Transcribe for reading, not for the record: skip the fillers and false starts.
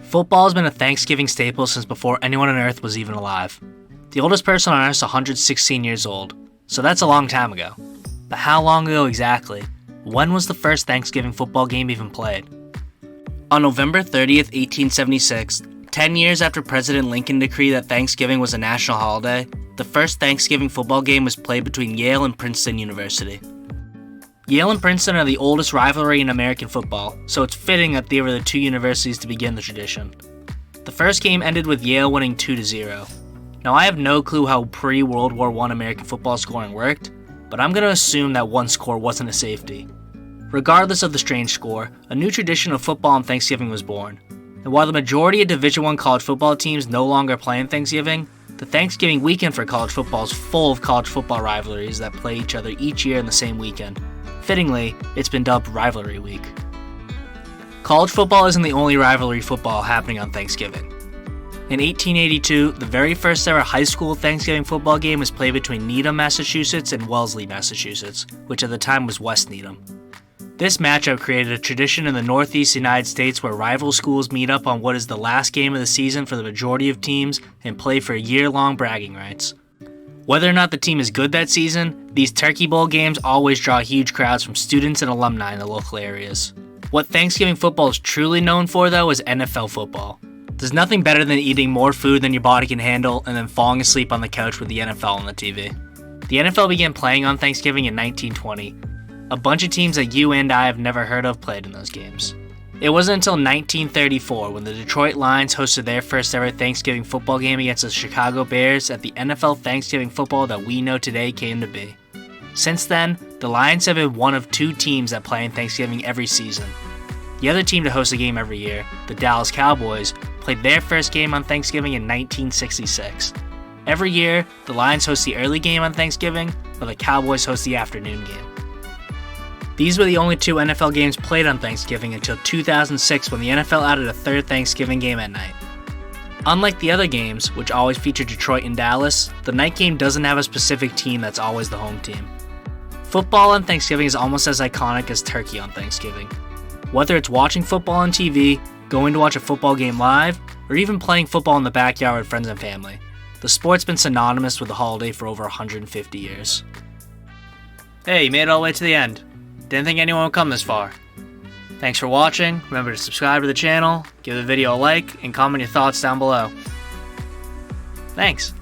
Football has been a Thanksgiving staple since before anyone on Earth was even alive. The oldest person on Earth is 116 years old, so that's a long time ago. But how long ago exactly? When was the first Thanksgiving football game even played? On November 30th, 1876, 10 years after President Lincoln decreed that Thanksgiving was a national holiday, the first Thanksgiving football game was played between Yale and Princeton University. Yale and Princeton are the oldest rivalry in American football, so it's fitting that they were the two universities to begin the tradition. The first game ended with Yale winning 2-0. Now I have no clue how pre-World War I American football scoring worked, but I'm going to assume that one score wasn't a safety. Regardless of the strange score, a new tradition of football on Thanksgiving was born. And while the majority of Division I college football teams no longer play on Thanksgiving, the Thanksgiving weekend for college football is full of college football rivalries that play each other each year in the same weekend. Fittingly, it's been dubbed Rivalry Week. College football isn't the only rivalry football happening on Thanksgiving. In 1882, the very first ever high school Thanksgiving football game was played between Needham, Massachusetts and Wellesley, Massachusetts, which at the time was West Needham. This matchup created a tradition in the Northeast United States where rival schools meet up on what is the last game of the season for the majority of teams and play for year-long bragging rights. Whether or not the team is good that season, these Turkey Bowl games always draw huge crowds from students and alumni in the local areas. What Thanksgiving football is truly known for, though, is NFL football. There's nothing better than eating more food than your body can handle and then falling asleep on the couch with the NFL on the TV. The NFL began playing on Thanksgiving in 1920. A bunch of teams that you and I have never heard of played in those games. It wasn't until 1934 when the Detroit Lions hosted their first ever Thanksgiving football game against the Chicago Bears that the NFL Thanksgiving football that we know today came to be. Since then, the Lions have been one of two teams that play on Thanksgiving every season. The other team to host a game every year, the Dallas Cowboys, played their first game on Thanksgiving in 1966. Every year, the Lions host the early game on Thanksgiving, while the Cowboys host the afternoon game. These were the only two NFL games played on Thanksgiving until 2006 when the NFL added a third Thanksgiving game at night. Unlike the other games, which always feature Detroit and Dallas, the night game doesn't have a specific team that's always the home team. Football on Thanksgiving is almost as iconic as turkey on Thanksgiving. Whether it's watching football on TV, going to watch a football game live, or even playing football in the backyard with friends and family, the sport's been synonymous with the holiday for over 150 years. Hey, you made it all the way to the end. Didn't think anyone would come this far. Thanks for watching. Remember to subscribe to the channel, give the video a like, and comment your thoughts down below. Thanks.